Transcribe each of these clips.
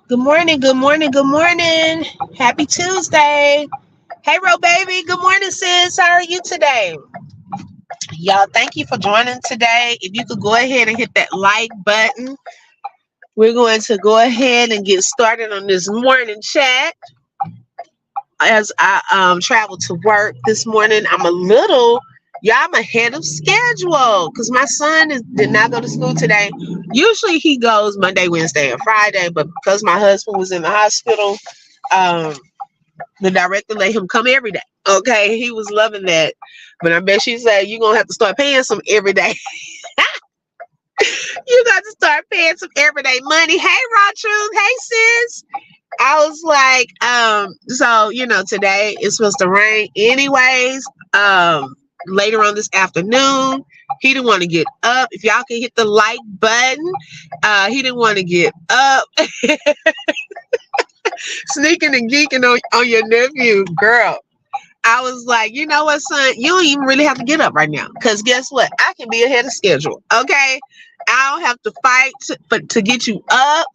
Good morning, good morning, good morning. Happy Tuesday. Hey, Ro baby. Good morning, sis. How are you today? Y'all, thank you for joining today. If you could go ahead and hit that like button, we're going to go ahead and get started on this morning chat. As I travel to work this morning, I'm ahead of schedule because my son did not go to school today. Usually he goes Monday, Wednesday, and Friday, but because my husband was in the hospital, um, the director let him come every day. Okay, he was loving that. But I bet she said you're gonna have to start paying some every day. You got to start paying some everyday money. Hey, Rachel. Hey, sis. I was like, so today it's supposed to rain anyways. Later on this afternoon, he didn't want to get up. If y'all can hit the like button, he didn't want to get up. Sneaking and geeking on your nephew, girl. I was like, you know what, son? You don't even really have to get up right now. Because guess what? I can be ahead of schedule. Okay. I don't have to fight to get you up.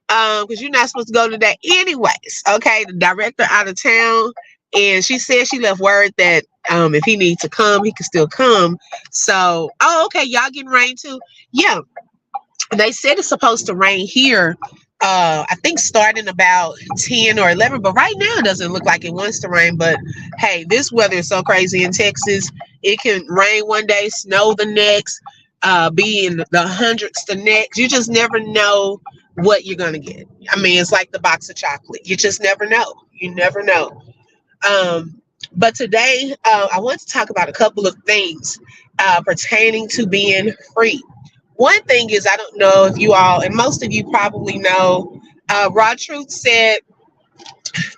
Because you're not supposed to go today anyways. Okay. The director out of town. And she said she left word that if he needs to come, he can still come. So, okay. Y'all getting rain too? Yeah. They said it's supposed to rain here. I think starting about 10 or 11, but right now it doesn't look like it wants to rain. But hey, this weather is so crazy in Texas. It can rain one day, snow the next, be in the hundreds the next. You just never know what you're gonna get. I mean, it's like the box of chocolate. You just never know. You never know. But today, I want to talk about a couple of things pertaining to being free. One thing is, I don't know if you all, and most of you probably know, Raw Truth said,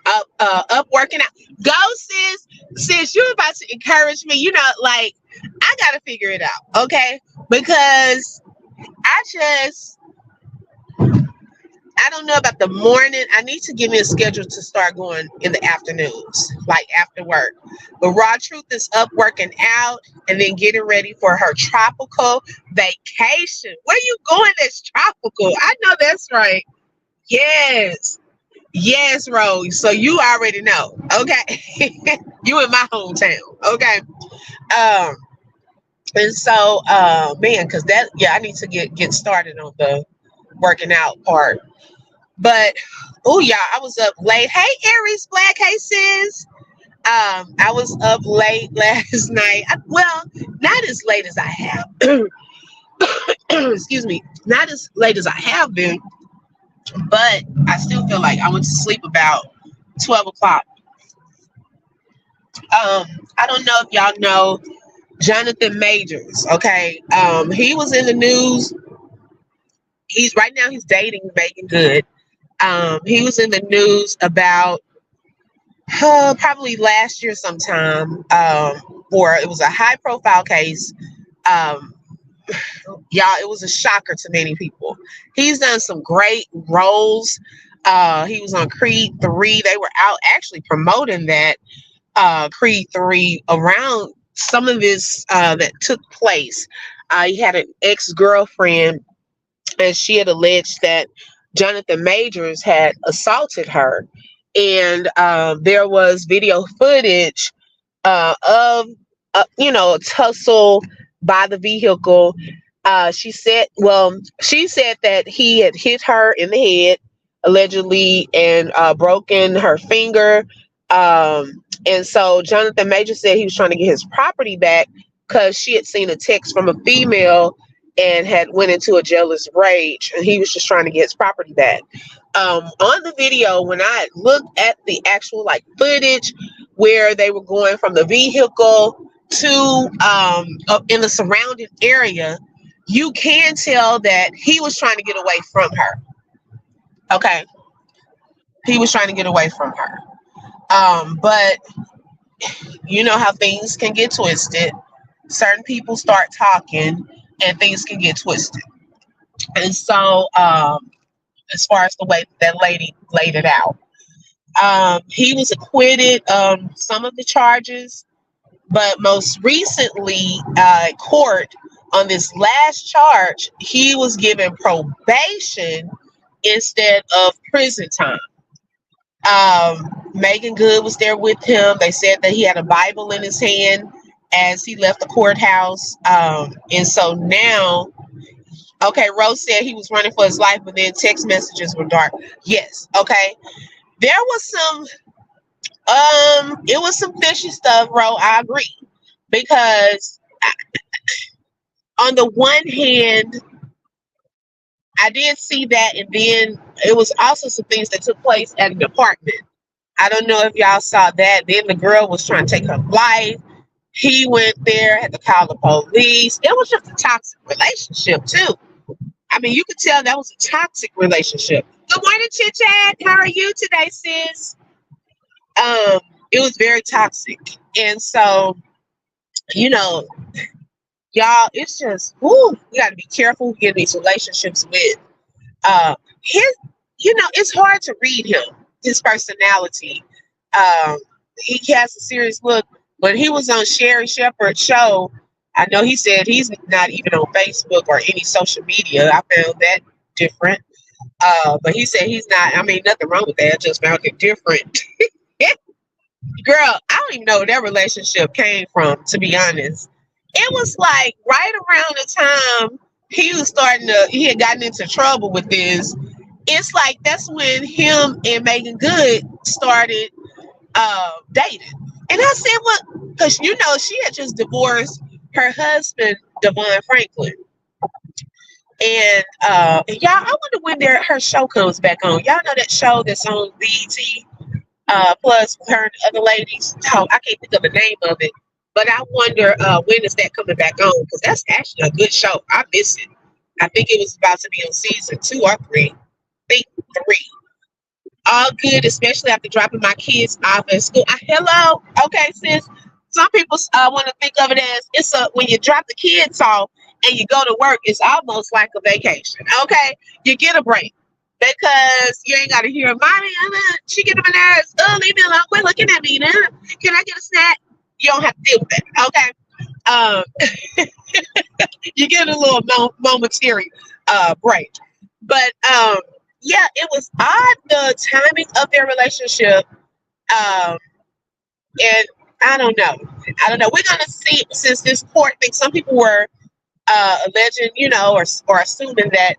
up working out. Go, sis. Sis, you're about to encourage me. Like, I got to figure it out, okay? Because I don't know about the morning. I need to give me a schedule to start going in the afternoons, like after work. But Raw Truth is up working out and then getting ready for her tropical vacation. Where you going that's tropical? I know that's right. Yes. Yes, Rose. So you already know. Okay. You in my hometown. Okay. Um, and so man, because I need to get started on the working out part. But oh yeah, I was up late. Hey Aries Black, hey sis. I was up late last night. Well, not as late as I have. Excuse me, not as late as I have been, but I still feel like I went to sleep about 12 o'clock. I don't know if y'all know Jonathan Majors. Okay, he was in the news. He's dating Megan Good. He was in the news about probably last year sometime, or it was a high profile case. Um, y'all, it was a shocker to many people. He's done some great roles. He was on Creed 3. They were out actually promoting that. Creed 3 around some of this that took place. He had an ex girlfriend, and she had alleged that Jonathan Majors had assaulted her. And there was video footage of, a tussle by the vehicle. She said that he had hit her in the head, allegedly, and broken her finger. And so Jonathan Major said he was trying to get his property back because she had seen a text from a female and had went into a jealous rage, and he was just trying to get his property back. On the video, when I looked at the actual like footage where they were going from the vehicle to in the surrounding area, you can tell that he was trying to get away from her. Okay, he was trying to get away from her. But you know how things can get twisted. Certain people start talking, and things can get twisted. And so, as far as the way that lady laid it out, he was acquitted of some of the charges, but most recently, court on this last charge, he was given probation instead of prison time. Megan Good was there with him. They said that he had a Bible in his hand as he left the courthouse. And so now, okay, Rose said he was running for his life, but then text messages were dark. Yes, okay. There was some, it was some fishy stuff, Ro. I agree. Because on the one hand, I did see that, and then it was also some things that took place at an apartment. I don't know if y'all saw that. Then the girl was trying to take her life. He went there, had to call the police. It was just a toxic relationship, too. I mean, you could tell that was a toxic relationship. Good morning, Chit Chat. How are you today, sis? It was very toxic. And so, you know, y'all, it's just, whoo, we got to be careful who we get in these relationships with. His, it's hard to read him, his personality. He has a serious look. When he was on Sherry Shepherd's show, I know he said he's not even on Facebook or any social media. I found that different. But he said he's not, I mean, nothing wrong with that. I just found it different. Girl, I don't even know where their relationship came from, to be honest. It was like right around the time he had gotten into trouble with this. It's like that's when him and Megan Good started dating. And I said, what? Because, she had just divorced her husband, Devon Franklin. And y'all, I wonder when her show comes back on. Y'all know that show that's on BET Plus with her and the other ladies? Oh, I can't think of the name of it. But I wonder when is that coming back on? Because that's actually a good show. I miss it. I think it was about to be on season 2 or 3. I think 3. All good, especially after dropping my kids off at school. Hello, okay, sis. Some people want to think of it as when you drop the kids off and you go to work, it's almost like a vacation. Okay, you get a break because you ain't got to hear mommy. She get on my nerves. Oh, leave me alone. Quit looking at me. Now. Can I get a snack? You don't have to deal with that. Okay. You get a little momentary break, but yeah, it was odd, the timing of their relationship. And I don't know. We're gonna see, since this court thing, some people were alleging, or assuming that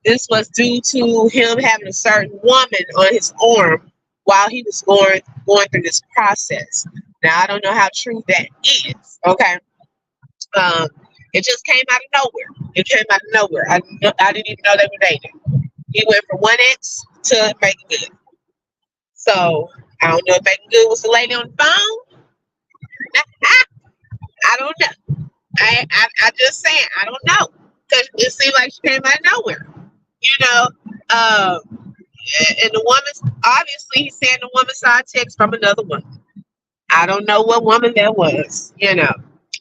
this was due to him having a certain woman on his arm while he was going through this process. Now I don't know how true that is. Okay. It just came out of nowhere. It came out of nowhere. I didn't even know they were dating. He went from one ex to Megan Good. So I don't know if Megan Good was the lady on the phone. I don't know. I just saying, I don't know. Because it seemed like she came out of nowhere. And the woman, obviously, he's saying the woman saw a text from another woman. I don't know what woman that was,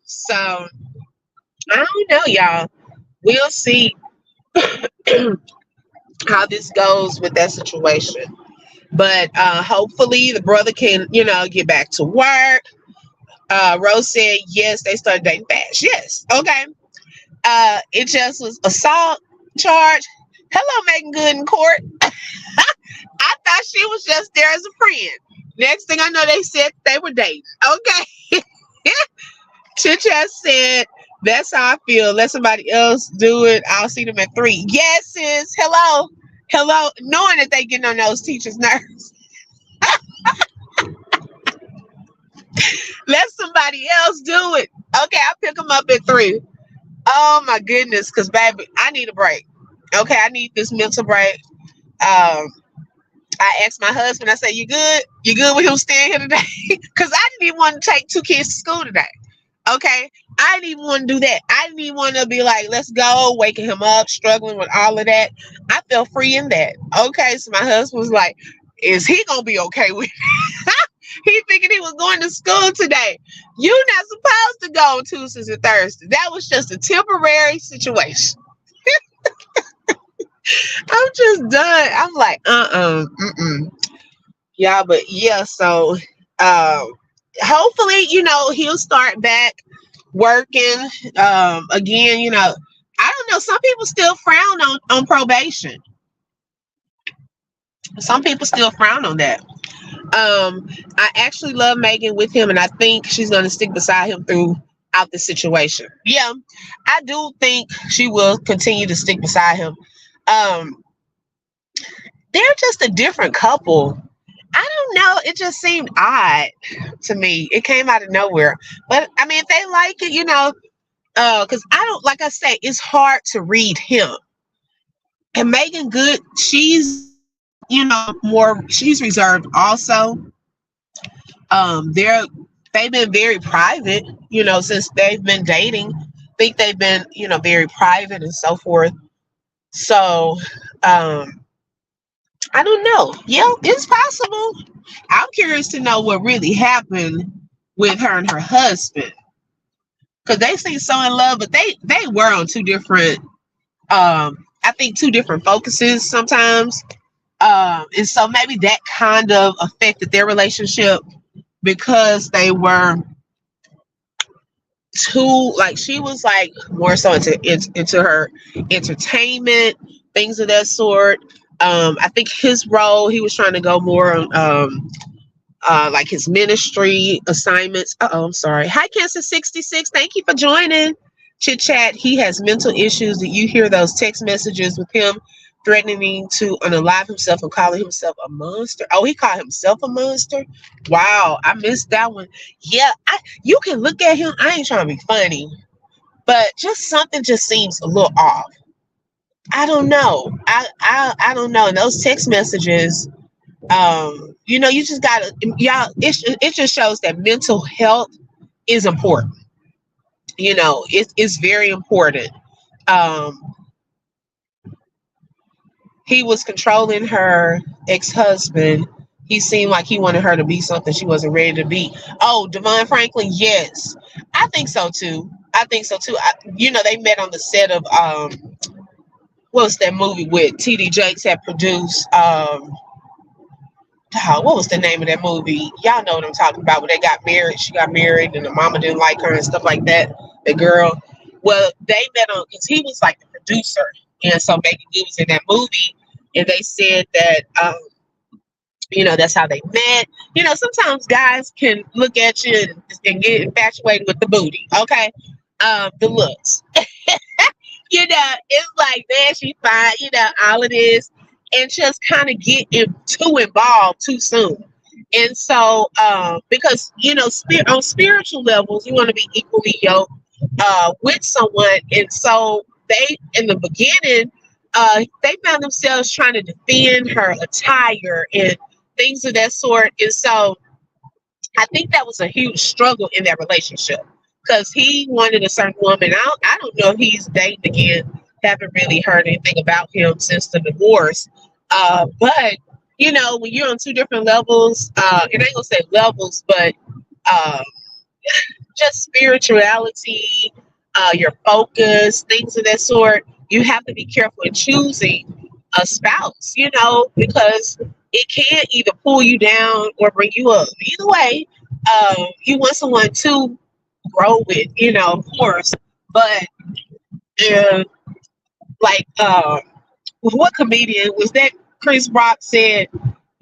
So, I don't know, y'all. We'll see how this goes with that situation. But hopefully the brother can, get back to work. Rose said yes, they started dating fast. Yes, okay. It just was assault charge. Hello, Megan Good in court. I thought she was just there as a friend. Next thing I know, they said they were dating. Okay. Chit Chat said, that's how I feel. Let somebody else do it. I'll see them at 3. Yes, sis. Hello. Hello. Knowing that they get on those teachers' nerves. Let somebody else do it. Okay, I'll pick them up at 3. Oh my goodness, because baby, I need a break. Okay, I need this mental break. I asked my husband, I said, you good? You good with him staying here today? Because I didn't even want to take 2 kids to school today. Okay. I didn't even want to do that. I didn't even want to be like, let's go, waking him up, struggling with all of that. I felt free in that. Okay. So my husband was like, is he going to be okay with it? He figured he was going to school today. You're not supposed to go on Tuesdays and Thursdays. That was just a temporary situation. I'm just done. I'm like, mm-mm. Yeah, but yeah, so hopefully, he'll start back working. Again, I don't know. Some people still frown on probation. Some people still frown on that. I actually love Megan with him, and I think she's gonna stick beside him throughout the situation. Yeah, I do think she will continue to stick beside him. Um, they're just a different couple. I don't know. It just seemed odd to me. It came out of nowhere. But I mean, if they like it, because I don't, like I say, it's hard to read him. And Megan Good, she's, she's reserved also. They've been very private, since they've been dating. I think they've been, very private and so forth. So, I don't know. Yeah, it's possible. I'm curious to know what really happened with her and her husband, because they seem so in love, but they were on two different, I think, two different focuses sometimes, and so maybe that kind of affected their relationship, because they were too, like, she was like more so into her entertainment, things of that sort. I think his role, he was trying to go more on like his ministry assignments. I'm sorry. Hi, Cancer 66. Thank you for joining Chit Chat. He has mental issues. That you hear those text messages with him threatening to unalive himself and calling himself a monster? Oh, he called himself a monster? Wow, I missed that one. Yeah, you can look at him. I ain't trying to be funny, but just something just seems a little off. I don't know. I don't know. And those text messages, you just gotta, y'all. It just shows that mental health is important. It's very important. Um, he was controlling her ex-husband. He seemed like he wanted her to be something she wasn't ready to be. Oh, Devon Franklin, yes, I think so too. They met on the set of what's that movie with TD Jakes had produced. What was the name of that movie? Y'all know what I'm talking about. When they got married, she got married, and the mama didn't like her and stuff like that. The girl. Well, they met on, because he was like the producer, and so Megan Good was in that movie, and they said that that's how they met. Sometimes guys can look at you and get infatuated with the booty. Okay, the looks. It's like, man, she's fine. All of this, and just kind of get too involved too soon. And so, because on spiritual levels, you want to be equally yoked with someone, and so they, in the beginning, they found themselves trying to defend her attire and things of that sort. And so, I think that was a huge struggle in that relationship, because he wanted a certain woman. I don't know if he's dating again. Haven't really heard anything about him since the divorce. But when you're on two different levels, it ain't gonna say levels, but uh, just spirituality, your focus, things of that sort. You have to be careful in choosing a spouse, because it can either pull you down or bring you up. Either way, you want someone to grow with, of course. But uh, like, what comedian was that? Chris Rock said,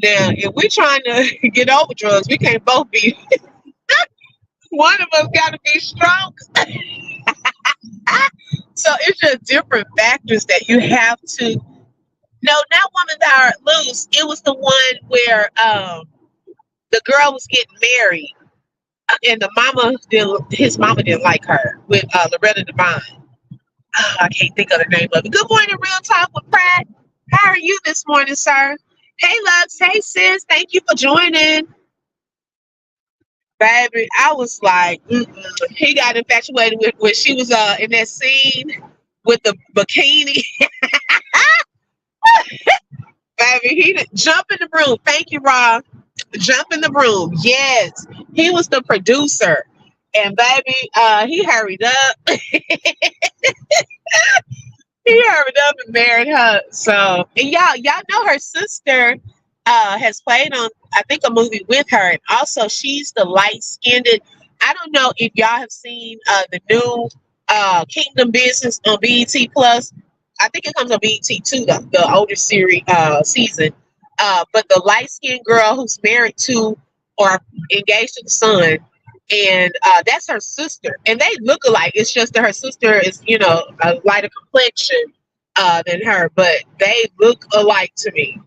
"Now, if we're trying to get over drugs, we can't both be. One of us got to be strong." So it's just different factors that you have to. No, not Woman Thou Art Loose. It was the one where the girl was getting married, and his mama didn't like her with Loretta Devine. I can't think of the name of it. Good morning, Real Talk with Pratt. How are you this morning, sir? Hey, Lux. Hey, sis. Thank you for joining. Baby, I was like, he got infatuated with when she was in that scene with the bikini. Baby, he did jump in the room. Thank you, Rob. Jump in the room. Yes, he was the producer, and baby, he hurried up. He hurried up and married her. So, and y'all know her sister has played on, I think, a movie with her, and also she's the light skinned. I don't know if y'all have seen the new Kingdom Business on BET Plus. I think it comes on BET too, the older series season. But the light skinned girl who's married to or engaged to the son, and that's her sister, and they look alike. It's just that her sister is, a lighter complexion than her, but they look alike to me.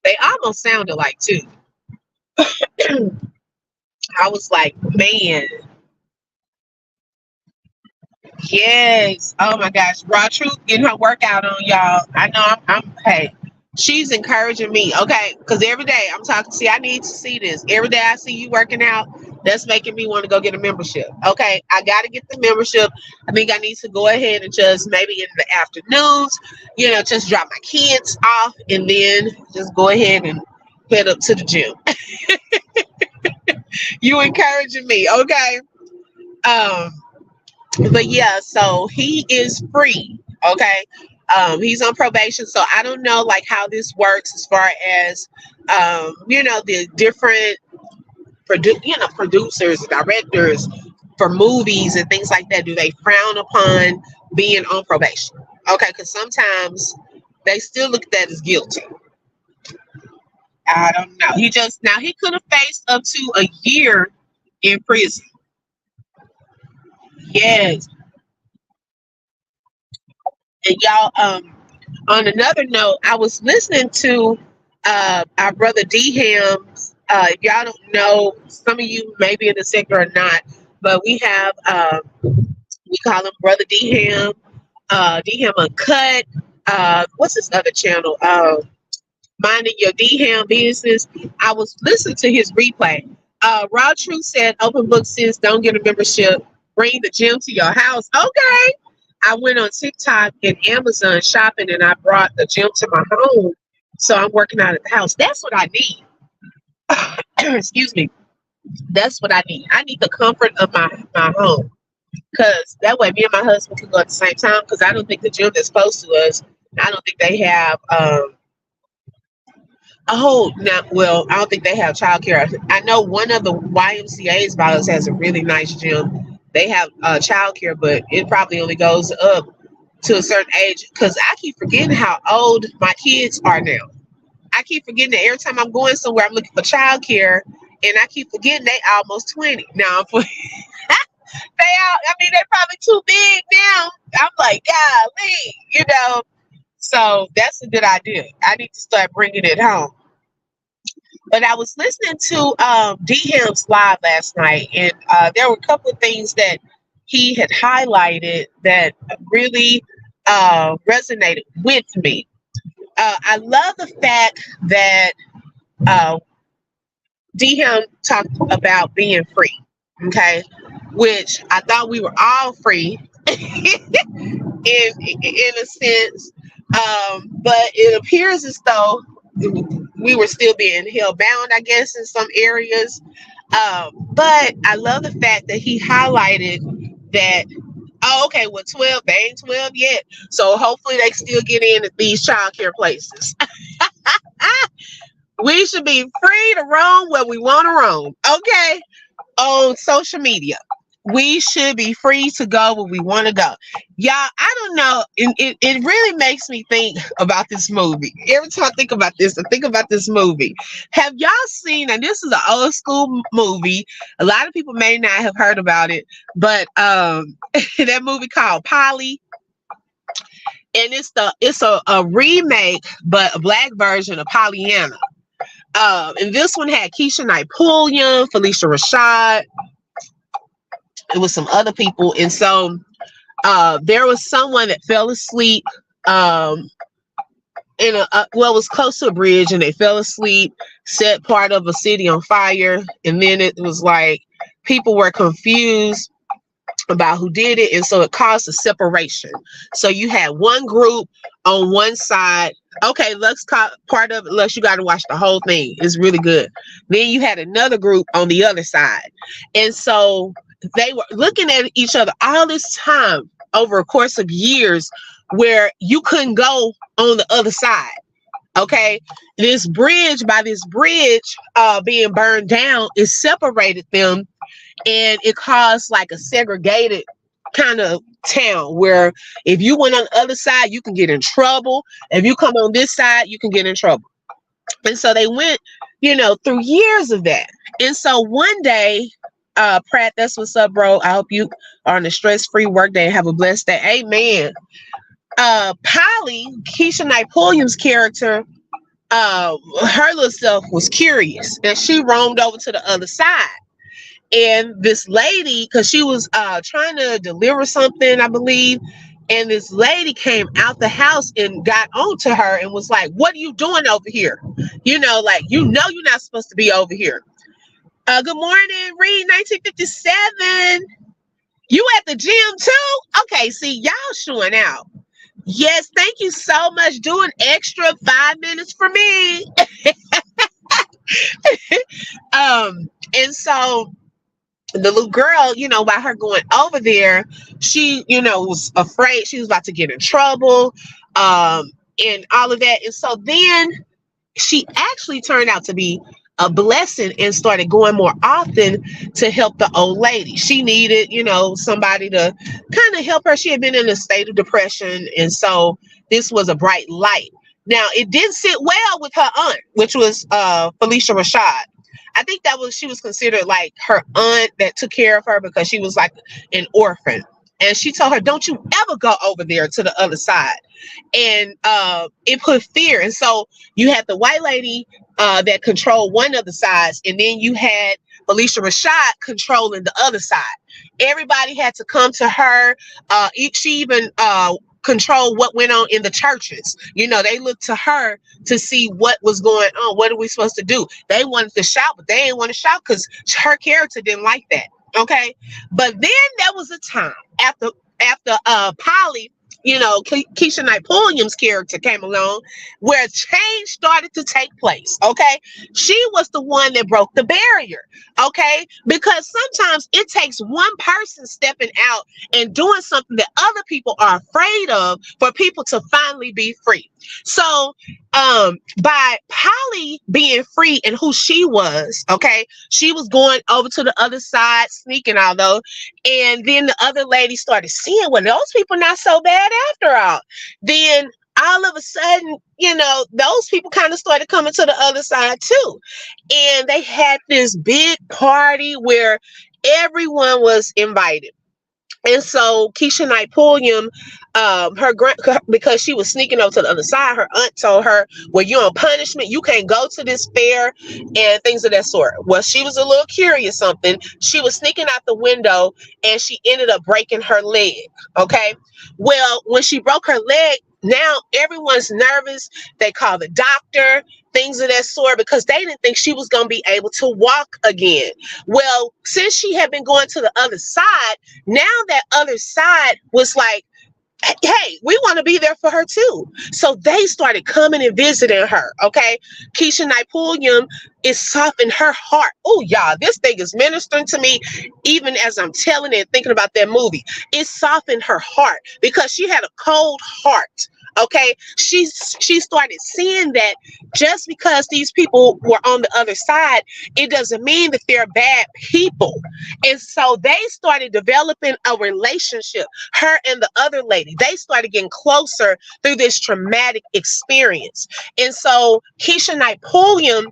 They almost sound alike too. I was like, man, yes. Oh my gosh, Raw Truth getting her workout on, y'all. I know hey, she's encouraging me, okay? Because every day I'm talking, see, I need to see this. Every day I see you working out, that's making me want to go get a membership. Okay, I got to get the membership. I think I need to go ahead and just maybe in the afternoons, just drop my kids off and then just go ahead and head up to the gym. You encouraging me, okay? Um, but yeah, so he is free, okay? He's on probation, so I don't know like how this works as far as the different producers, directors for movies and things like that. Do they frown upon being on probation? Okay, because sometimes they still look at that as guilty. I don't know. He could have faced up to a year in prison. Yes. And y'all, on another note, I was listening to our brother D Hams. If y'all don't know, some of you may be in the sector or not, but we have we call him Brother D Ham, D Ham Uncut. What's this other channel? Minding Your D Ham Business. I was listening to his replay. Raw Truth said, "Open book sis, don't get a membership. Bring the gym to your house." Okay. I went on TikTok and Amazon shopping, and I brought the gym to my home. So I'm working out at the house. That's what I need. Excuse me. That's what I need. I need the comfort of my home. Because that way me and my husband can go at the same time. Because I don't think the gym that's close to us, I don't think they have I don't think they have childcare. I know one of the YMCA's by us has a really nice gym. They have childcare, but it probably only goes up to a certain age. Because I keep forgetting how old my kids are now. I keep forgetting that every time I'm going somewhere, I'm looking for childcare, and I keep forgetting they almost 20 now. They're probably too big now. I'm like, golly. So that's a good idea. I need to start bringing it home. But I was listening to D Ham's live last night, and there were a couple of things that he had highlighted that really resonated with me. I love the fact that D Ham talked about being free, okay, which I thought we were all free in a sense, but it appears as though we were still being held bound, I guess, in some areas. But I love the fact that he highlighted that, oh, okay, well, 12, they ain't 12 yet. So hopefully they still get in at these childcare places. We should be free to roam where we want to roam. Okay, on social media. We should be free to go where we want to go. Y'all, I don't know. It really makes me think about this movie. Every time I think about this, I think about this movie. Have y'all seen, and this is an old school movie. A lot of people may not have heard about it, but that movie called Polly. And it's a remake, but a black version of Pollyanna. And this one had Keisha Knight Pulliam, Felicia Rashad, it was some other people, and so there was someone that fell asleep in well, it was close to a bridge, and they fell asleep, set part of a city on fire, and then it was like people were confused about who did it, and so it caused a separation. So you had one group on one side. Okay, let's call part of it. Let's, you got to watch the whole thing. It's really good. Then you had another group on the other side, and so they were looking at each other all this time over a course of years, where you couldn't go on the other side. Okay, this bridge, by this bridge being burned down, it separated them, and it caused like a segregated kind of town where if you went on the other side, you can get in trouble. If you come on this side, you can get in trouble. And so they went, through years of that. And so one day, Pratt, that's what's up, bro. I hope you are on a stress-free work day and have a blessed day. Amen. Polly, Keisha Knight Pulliam's character, her little self was curious, and she roamed over to the other side. And this lady, because she was trying to deliver something, I believe, and this lady came out the house and got onto her and was like, "What are you doing over here? Like, you're not supposed to be over here." Good morning, Reed 1957. You at the gym too? Okay, see, y'all showing out. Yes, thank you so much. Doing extra 5 minutes for me. And so the little girl, by her going over there, she, was afraid she was about to get in trouble, and all of that. And so then she actually turned out to be a blessing and started going more often to help the old lady. She needed, somebody to kind of help her. She had been in a state of depression, and so this was a bright light. Now, it didn't sit well with her aunt, which was Felicia Rashad. I think she was considered like her aunt that took care of her because she was like an orphan. And she told her, "Don't you ever go over there to the other side." And it put fear. And so you had the white lady that controlled one of the sides, and then you had Felicia Rashad controlling the other side. Everybody had to come to her. She even control what went on in the churches. They looked to her to see what was going on. What are we supposed to do? They wanted to shout, but they didn't want to shout because her character didn't like that. Okay. But then there was a time after Polly, Keisha Knight Pulliam's character came along, where change started to take place. Okay. She was the one that broke the barrier. Okay. Because sometimes it takes one person stepping out and doing something that other people are afraid of for people to finally be free. So by Polly being free and who she was, okay, she was going over to the other side, sneaking, although, and then the other lady started seeing, well, those people not so bad after all. Then all of a sudden, those people kind of started coming to the other side too. And they had this big party where everyone was invited. And so Keisha Knight Pulliam, because she was sneaking over to the other side, her aunt told her, "Well, you're on punishment. You can't go to this fair," and things of that sort. Well, she was a little curious something. She was sneaking out the window, and she ended up breaking her leg. Okay. Well, when she broke her leg, now everyone's nervous. They call the doctor, things of that sort, because they didn't think she was going to be able to walk again. Well, since she had been going to the other side, now that other side was like, "Hey, we want to be there for her too." So they started coming and visiting her. Okay. Keisha Knight Pulliam, it softened her heart. Oh, y'all, this thing is ministering to me, even as I'm telling it, thinking about that movie. It softened her heart because she had a cold heart. Okay, she started seeing that just because these people were on the other side, it doesn't mean that they're bad people. And so they started developing a relationship. Her and the other lady, they started getting closer through this traumatic experience. And so Keisha Knight Pulliam,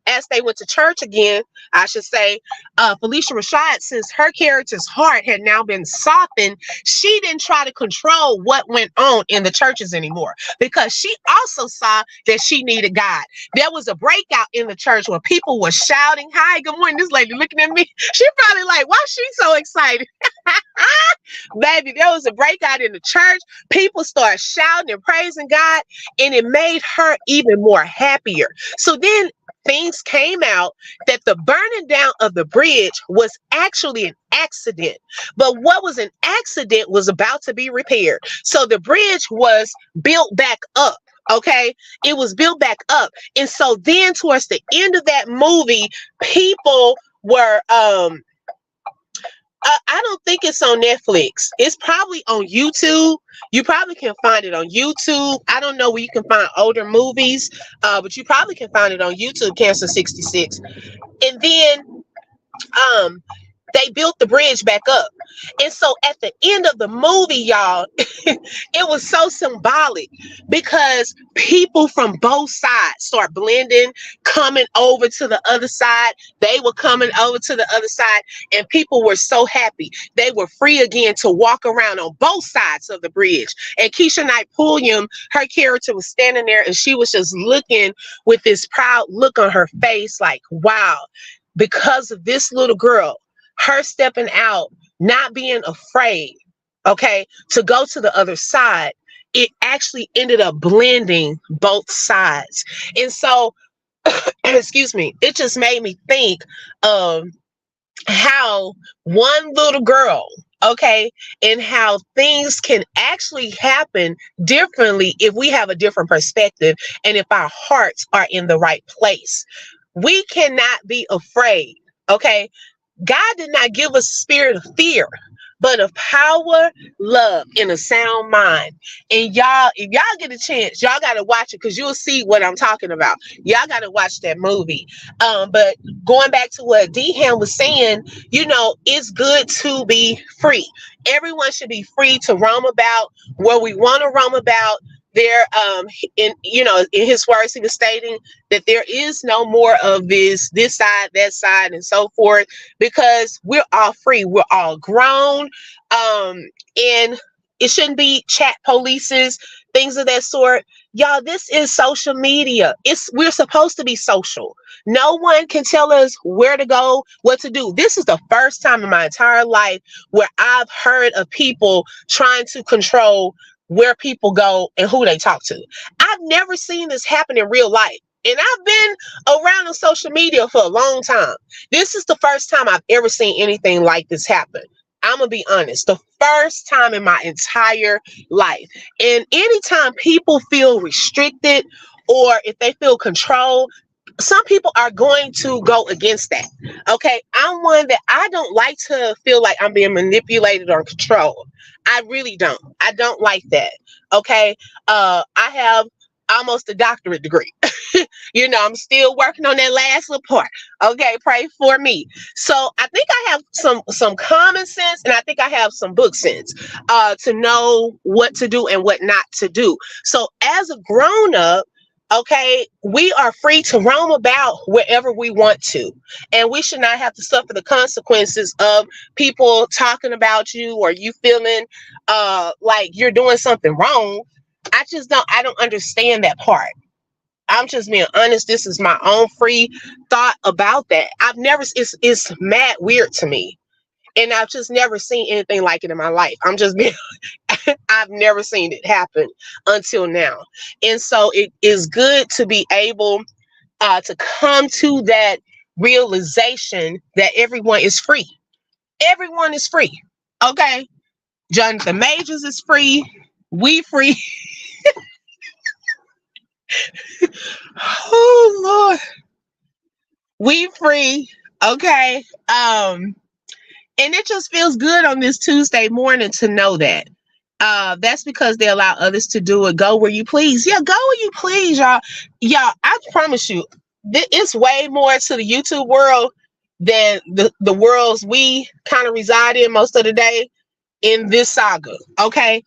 as they went to church again, I should say, Felicia Rashad, since her character's heart had now been softened, she didn't try to control what went on in the churches anymore because she also saw that she needed God. There was a breakout in the church where people were shouting, "Hi, good morning." This lady looking at me, she probably like, why is she so excited? Baby, there was a breakout in the church. People started shouting and praising God, and it made her even more happier. So then things came out that the burning down of the bridge was actually an accident. But what was an accident was about to be repaired. So the bridge was built back up. Okay, it was built back up. And so then towards the end of that movie, people were I don't think it's on Netflix. It's probably on YouTube. You probably can find it on YouTube. I don't know where you can find older movies, but you probably can find it on YouTube, Cancer 66. And then um they built the bridge back up. And so at the end of the movie, y'all, it was so symbolic because people from both sides start blending, coming over to the other side. They were coming over to the other side, and people were so happy. They were free again to walk around on both sides of the bridge. And Keisha Knight Pulliam, her character was standing there, and she was just looking with this proud look on her face, like, wow, because of this little girl, her stepping out, not being afraid, okay, to go to the other side, it actually ended up blending both sides. And so, excuse me, it just made me think of how one little girl, okay, and how things can actually happen differently if we have a different perspective and if our hearts are in the right place. We cannot be afraid, okay? God did not give us a spirit of fear, but of power, love, and a sound mind. And y'all, if y'all get a chance, y'all got to watch it because you'll see what I'm talking about. Y'all got to watch that movie. But going back to what Dehan was saying, you know, it's good to be free. Everyone should be free to roam about where we want to roam about. There, in his words, he was stating that there is no more of this side, that side, and so forth, because we're all free, we're all grown, and it shouldn't be chat polices, things of that sort. Y'all, this is social media. We're supposed to be social. No one can tell us where to go, what to do. This is the first time in my entire life where I've heard of people trying to control where people go and who they talk to. I've never seen this happen in real life. And I've been around on social media for a long time. This is the first time I've ever seen anything like this happen. I'm going to be honest. The first time in my entire life. And anytime people feel restricted or if they feel controlled, some people are going to go against that. Okay. I'm one that I don't like to feel like I'm being manipulated or controlled. I really don't. I don't like that. Okay. I have almost a doctorate degree. I'm still working on that last little part. Okay. Pray for me. So I think I have some common sense and I think I have some book sense to know what to do and what not to do. So as a grown up, okay, we are free to roam about wherever we want to, and we should not have to suffer the consequences of people talking about you or you feeling like you're doing something wrong. I don't understand that part. I'm just being honest. This is my own free thought about that. It's mad weird to me. And I've just never seen anything like it in my life. I'm just being, I've never seen it happen until now. And so it is good to be able to come to that realization that everyone is free. Everyone is free. Okay. Jonathan Majors is free. We free. Oh Lord. We free. Okay. And it just feels good on this Tuesday morning to know that. That's because they allow others to do it. Go where you please. Yeah, go where you please, y'all. Y'all, I promise you, it's way more to the YouTube world than the worlds we kind of reside in most of the day in this saga. Okay.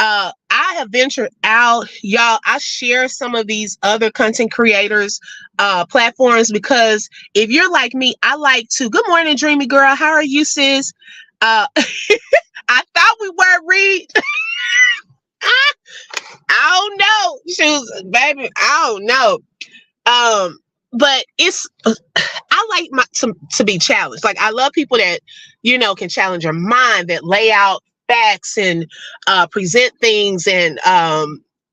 I have ventured out, y'all. I share some of these other content creators platforms because if you're like me, I like to. Good morning, dreamy girl. How are you, sis? I thought we were read. I don't know. She was, baby, I don't know. But it's I like to be challenged. Like I love people that can challenge your mind, that lay out facts and present things and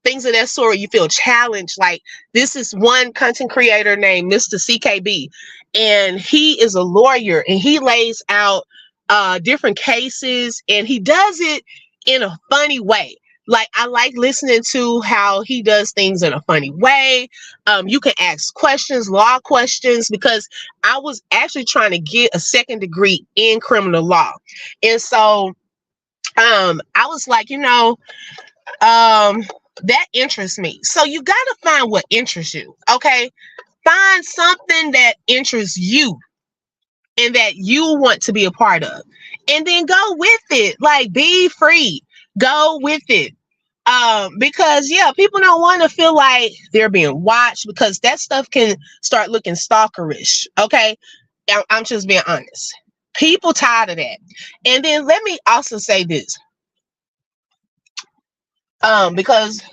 things of that sort. You feel challenged. Like this is one content creator named Mr. CKB, and he is a lawyer and he lays out different cases and he does it in a funny way. Like I like listening to how he does things in a funny way. You can ask questions, law questions, because I was actually trying to get a second degree in criminal law. And so I was like, that interests me. So you got to find what interests you. Okay. Find something that interests you and that you want to be a part of. And then go with it. Like be free. Go with it. Because people don't want to feel like they're being watched because that stuff can start looking stalkerish. Okay. I'm just being honest. People tired of that. And then let me also say this. Because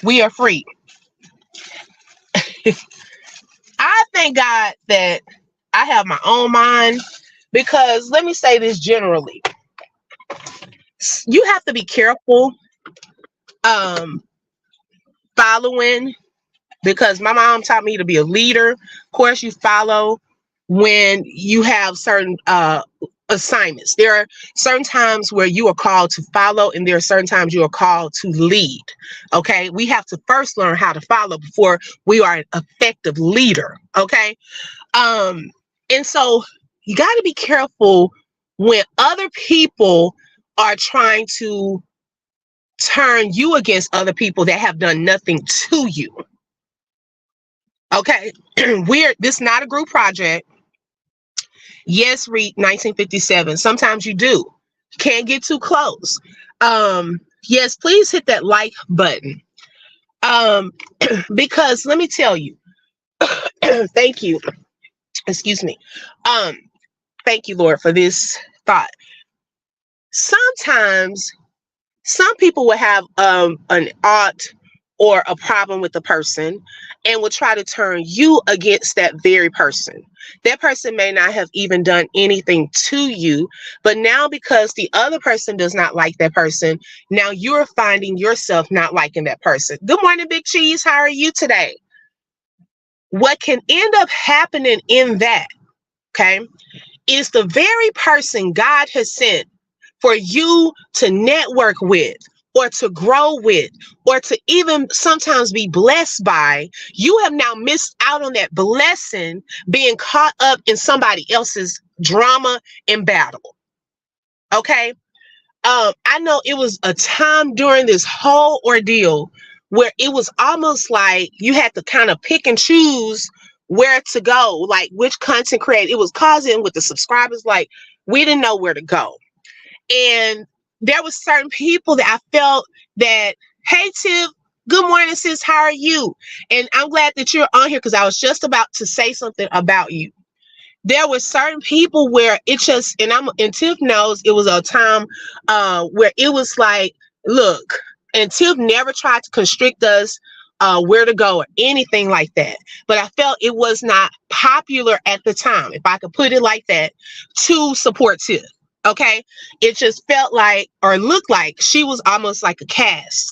we are free. I thank God that I have my own mind because let me say this generally. You have to be careful following because my mom taught me to be a leader. Of course, you follow when you have certain assignments. There are certain times where you are called to follow, and there are certain times you are called to lead. Okay, we have to first learn how to follow before we are an effective leader. Okay, and so you got to be careful when other people are trying to turn you against other people that have done nothing to you. Okay, this is not a group project. Yes, read 1957. Sometimes you do. Can't get too close. Yes, please hit that like button. Because let me tell you, thank you. Excuse me. Thank you, Lord, for this thought. Sometimes some people will have an ought or a problem with the person and will try to turn you against that very person. That person may not have even done anything to you, but now because the other person does not like that person, now you're finding yourself not liking that person. Good morning, Big Cheese. How are you today? What can end up happening in that, okay, is the very person God has sent for you to network with or to grow with or to even sometimes be blessed by, you have now missed out on that blessing being caught up in somebody else's drama and battle. Okay. I know it was a time during this whole ordeal where it was almost like you had to kind of pick and choose where to go, like which content creator. It was causing with the subscribers, like we didn't know where to go. And there was certain people that I felt that, hey, Tiff, good morning, sis. How are you? And I'm glad that you're on here because I was just about to say something about you. There were certain people where it just, and Tiff knows it was a time where it was like, look, and Tiff never tried to constrict us where to go or anything like that. But I felt it was not popular at the time, if I could put it like that, to support Tiff. Okay, it just felt like or looked like she was almost like a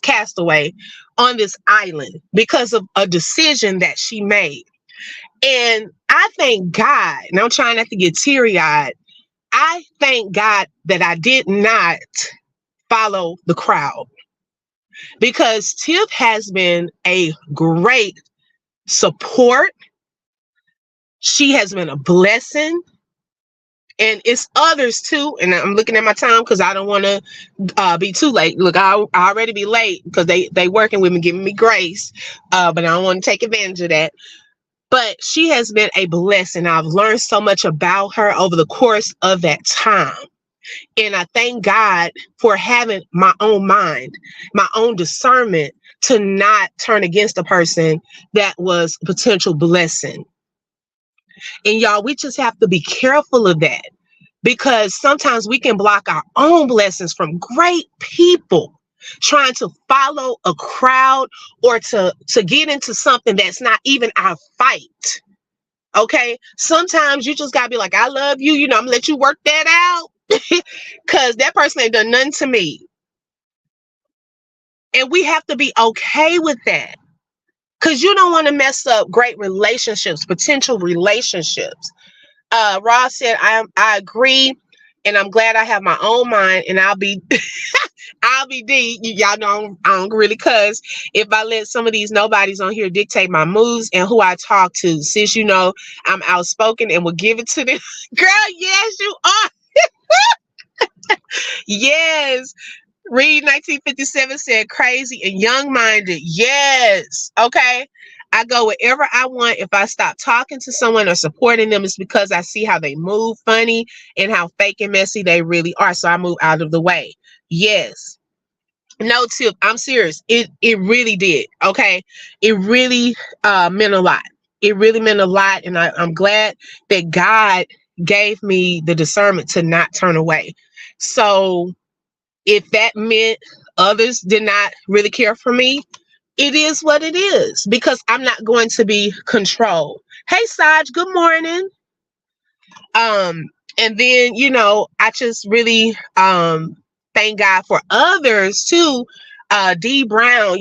castaway on this island because of a decision that she made. And I thank God, and I'm trying not to get teary-eyed, I thank God that I did not follow the crowd because Tiff has been a great support. She has been a blessing. And it's others too. And I'm looking at my time because I don't want to be too late. Look, I already be late because they working with me, giving me grace. But I don't want to take advantage of that. But she has been a blessing. I've learned so much about her over the course of that time. And I thank God for having my own mind, my own discernment to not turn against a person that was a potential blessing. And y'all, we just have to be careful of that because sometimes we can block our own blessings from great people trying to follow a crowd or to get into something that's not even our fight. Okay, sometimes you just gotta be like, I love you, I'm gonna let you work that out because that person ain't done nothing to me. And we have to be okay with that because you don't want to mess up great relationships, potential relationships. Ross said, I agree, and I'm glad I have my own mind, and I'll be I'll be D. Y'all know I don't really cuss. If I let some of these nobodies on here dictate my moves and who I talk to, since I'm outspoken and will give it to them. Girl, yes, you are. Yes. Reed 1957 said crazy and young minded. Yes. Okay. I go wherever I want. If I stop talking to someone or supporting them, it's because I see how they move funny and how fake and messy they really are. So I move out of the way. Yes. No, Tip, I'm serious. It really did. Okay. It really meant a lot. It really meant a lot. And I'm glad that God gave me the discernment to not turn away. So if that meant others did not really care for me, it is what it is because I'm not going to be controlled. Hey Saj, good morning. Um, and then I just really thank God for others too. Dee Brown,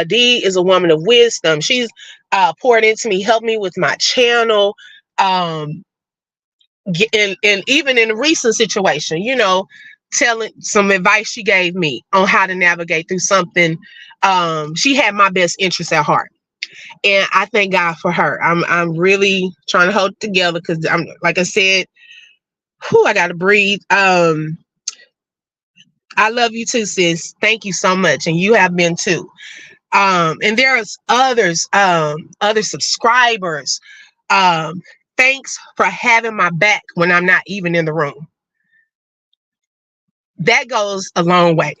Dee is a woman of wisdom. She's poured into me, helped me with my channel. Um, and even in a recent situation, telling some advice she gave me on how to navigate through something. She had my best interest at heart, and I thank God for her. I'm really trying to hold it together because I'm, like I said, I gotta breathe. I love you too, sis. Thank you so much, and you have been too. And there's others, other subscribers. Um, Thanks for having my back when I'm not even in the room. That goes a long way.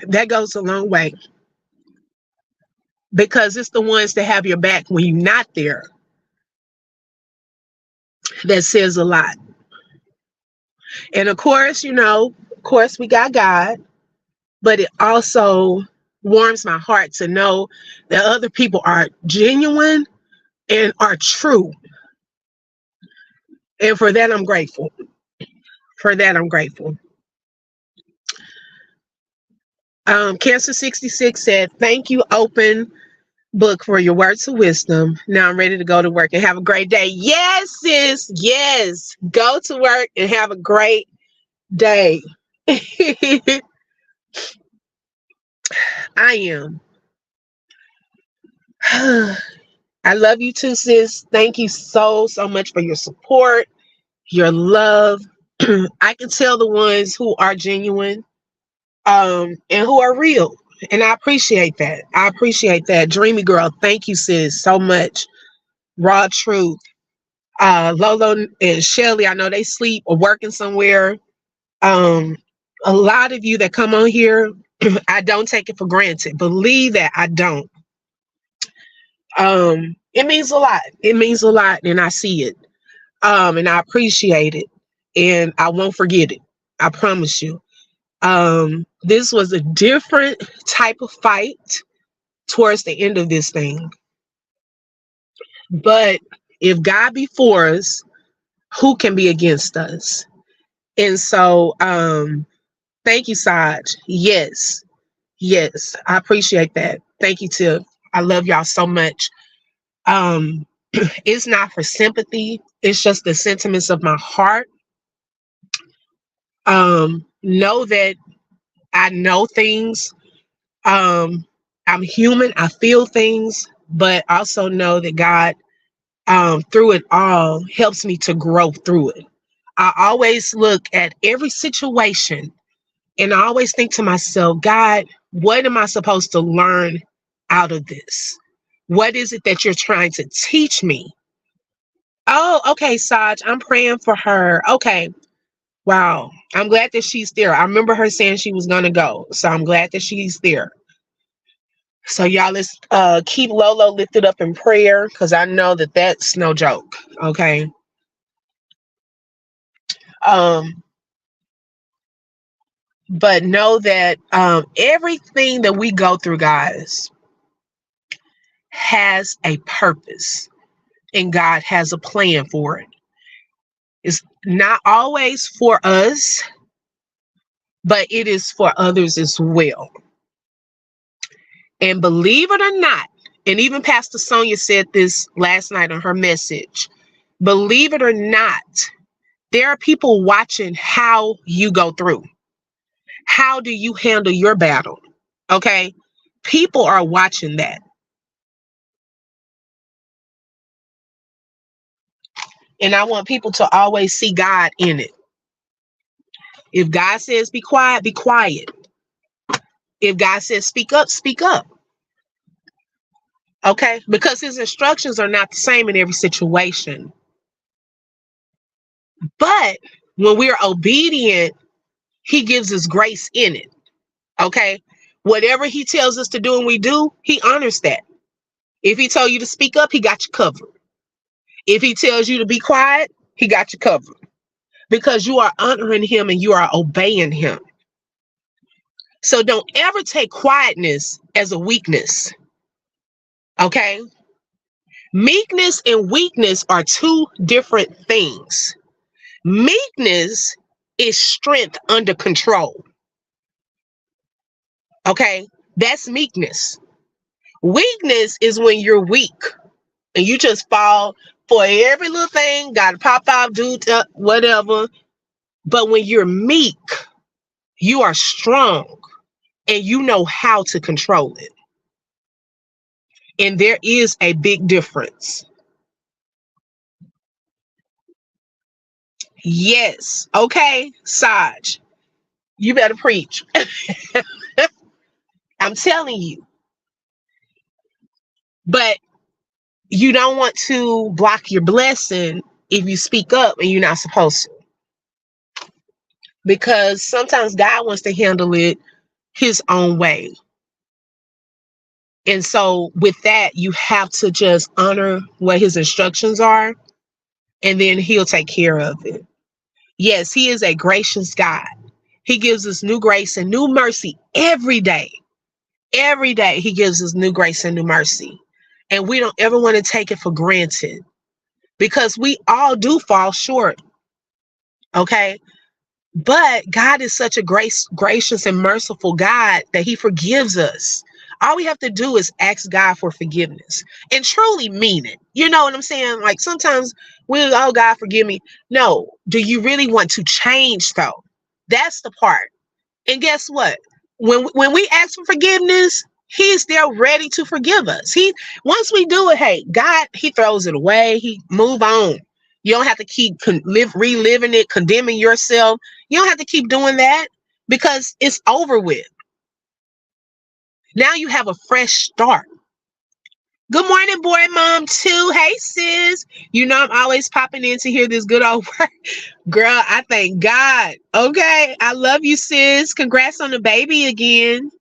That goes a long way because it's the ones that have your back when you're not there that says a lot. And of course, we got God, but it also warms my heart to know that other people are genuine and are true. And for that, I'm grateful. For that, I'm grateful. Cancer 66 said, thank you, Open Book, for your words of wisdom. Now I'm ready to go to work and have a great day. Yes, sis. Yes. Go to work and have a great day. I am. I love you too, sis. Thank you so, so much for your support, your love. I can tell the ones who are genuine and who are real. And I appreciate that. I appreciate that. Dreamy girl, thank you, sis, so much. Raw truth. Lolo and Shelly, I know they sleep or working somewhere. Um, a lot of you that come on here, I don't take it for granted. Believe that I don't. It means a lot. It means a lot, and I see it. And I appreciate it, and I won't forget it. I promise you. This was a different type of fight towards the end of this thing. But if God be for us, who can be against us? And so, thank you, Saj. Yes, yes, I appreciate that. Thank you, Tiff. I love y'all so much. Um, it's not for sympathy. It's just the sentiments of my heart. Know that I know things. Um, I'm human. I feel things, but also know that God, through it all, helps me to grow through it. I always look at every situation and I always think to myself, God, what am I supposed to learn out of this? What is it that you're trying to teach me? Oh, okay, Saj, I'm praying for her. Okay, wow. I'm glad that she's there. I remember her saying she was going to go. So I'm glad that she's there. So y'all, let's keep Lolo lifted up in prayer because I know that that's no joke. Okay. Um, but know that everything that we go through, guys, has a purpose and God has a plan for it. It's not always for us, but it is for others as well. And believe it or not, and even Pastor Sonia said this last night on her message, believe it or not, there are people watching how you go through. How do you handle your battle? Okay. People are watching that. And I want people to always see God in it. If God says be quiet, be quiet. If God says speak up, speak up. Okay. Because his instructions are not the same in every situation. But when we're obedient, he gives us grace in it. Okay. Whatever he tells us to do and we do, he honors that. If he told you to speak up, he got you covered. If he tells you to be quiet, he got you covered because you are honoring him and you are obeying him. So don't ever take quietness as a weakness. Okay. Meekness and weakness are two different things. Meekness is strength under control. Okay. That's meekness. Weakness is when you're weak and you just fall for every little thing, got to pop out, do whatever. But when you're meek, you are strong and you know how to control it. And there is a big difference. Yes. Okay, Saj, you better preach. I'm telling you. But you don't want to block your blessing if you speak up and you're not supposed to. Because sometimes God wants to handle it his own way. And so with that, you have to just honor what his instructions are, and then he'll take care of it. Yes, he is a gracious God. He gives us new grace and new mercy every day. Every day he gives us new grace and new mercy. And we don't ever want to take it for granted because we all do fall short. Okay. But God is such a gracious and merciful God that he forgives us. All we have to do is ask God for forgiveness and truly mean it. You know what I'm saying? Like sometimes oh, God, forgive me. No, do you really want to change though? That's the part. And guess what? When we ask for forgiveness, he's there ready to forgive us. Once we do it, hey, God, he throws it away. He move on. You don't have to keep reliving it, condemning yourself. You don't have to keep doing that because it's over with. Now you have a fresh start. Good morning, boy, mom, too. Hey, sis. You know I'm always popping in to hear this good old word. Girl, I thank God. Okay. I love you, sis. Congrats on the baby again.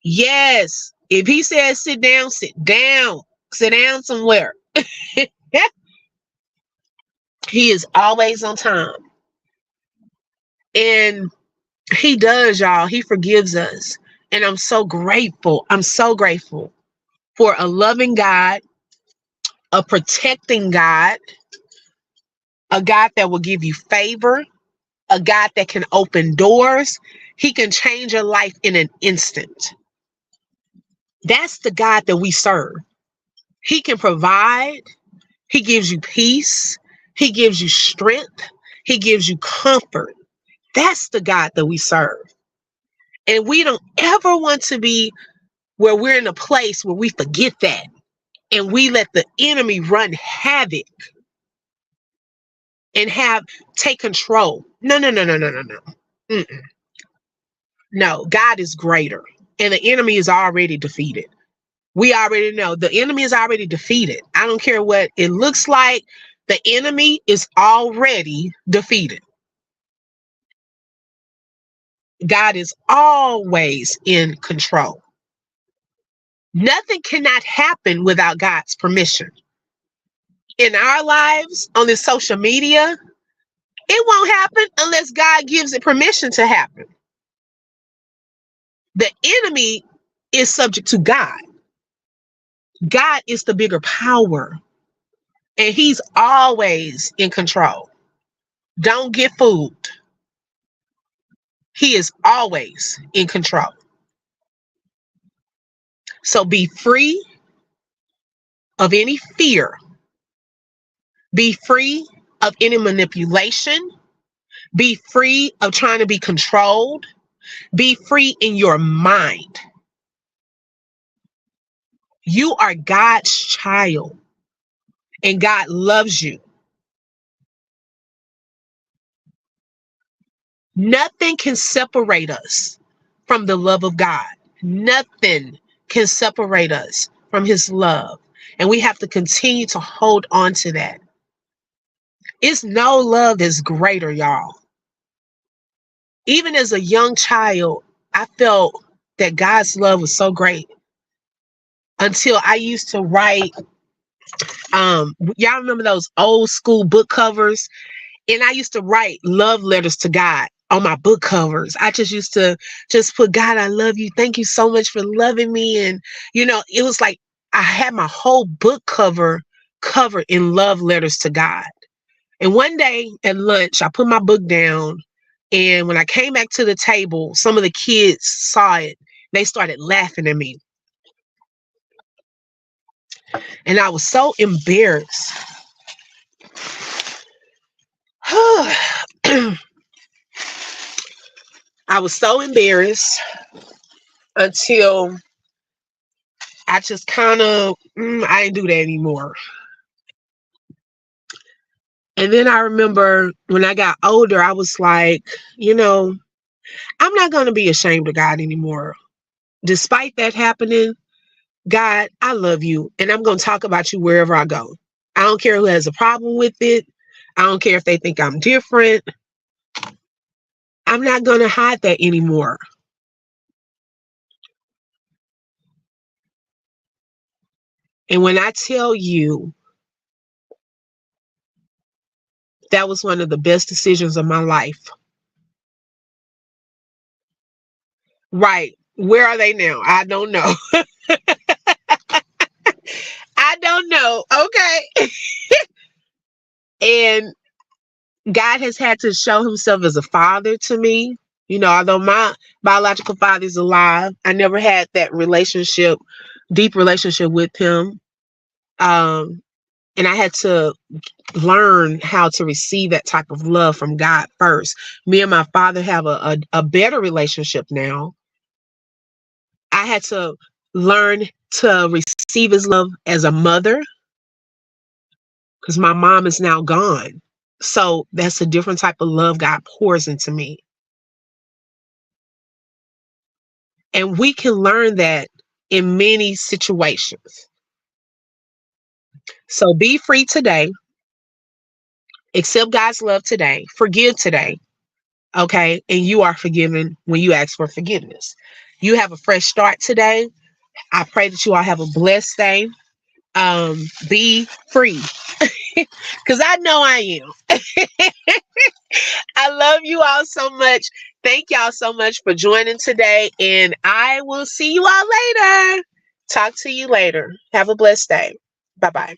Yes. If he says sit down, sit down. Sit down somewhere. He is always on time. And he does, y'all. He forgives us. And I'm so grateful. I'm so grateful for a loving God, a protecting God, a God that will give you favor, a God that can open doors. He can change your life in an instant. That's the God that we serve. He can provide. He gives you peace. He gives you strength. He gives you comfort. That's the God that we serve. And we don't ever want to be where we're in a place where we forget that and we let the enemy run havoc and take control. No, no, no, no, no, no, no. Mm-mm. No, God is greater and the enemy is already defeated. We already know the enemy is already defeated. I don't care what it looks like. The enemy is already defeated. God is always in control. Nothing cannot happen without God's permission. In our lives, on this social media, it won't happen unless God gives it permission to happen. The enemy is subject to God. God is the bigger power, and he's always in control. Don't get fooled. He is always in control. So be free of any fear. Be free of any manipulation. Be free of trying to be controlled. Be free in your mind. You are God's child, and God loves you. Nothing can separate us from the love of God. Nothing can separate us from his love. And we have to continue to hold on to that. It's no love that's greater, y'all. Even as a young child, I felt that God's love was so great until I used to write. Y'all remember those old school book covers? And I used to write love letters to God on my book covers. I just used to just put, God, I love you. Thank you so much for loving me. And, it was like I had my whole book covered in love letters to God. And one day at lunch, I put my book down. And when I came back to the table, some of the kids saw it. They started laughing at me. And I was so embarrassed. I was so embarrassed until I just kind of, I didn't do that anymore. And then I remember when I got older, I was like, I'm not going to be ashamed of God anymore. Despite that happening, God, I love you. And I'm going to talk about you wherever I go. I don't care who has a problem with it. I don't care if they think I'm different. I'm not going to hide that anymore. And when I tell you, that was one of the best decisions of my life. Right. Where are they now? I don't know. I don't know. Okay. And God has had to show himself as a father to me. Although my biological father is alive, I never had that deep relationship with him. And I had to learn how to receive that type of love from God first. Me and my father have a better relationship now. I had to learn to receive his love as a mother because my mom is now gone. So that's a different type of love God pours into me. And we can learn that in many situations. So be free today. Accept God's love today. Forgive today. Okay. And you are forgiven when you ask for forgiveness. You have a fresh start today. I pray that you all have a blessed day. Be free. Because I know I am. I love you all so much. Thank y'all so much for joining today. And I will see you all later. Talk to you later. Have a blessed day. Bye-bye.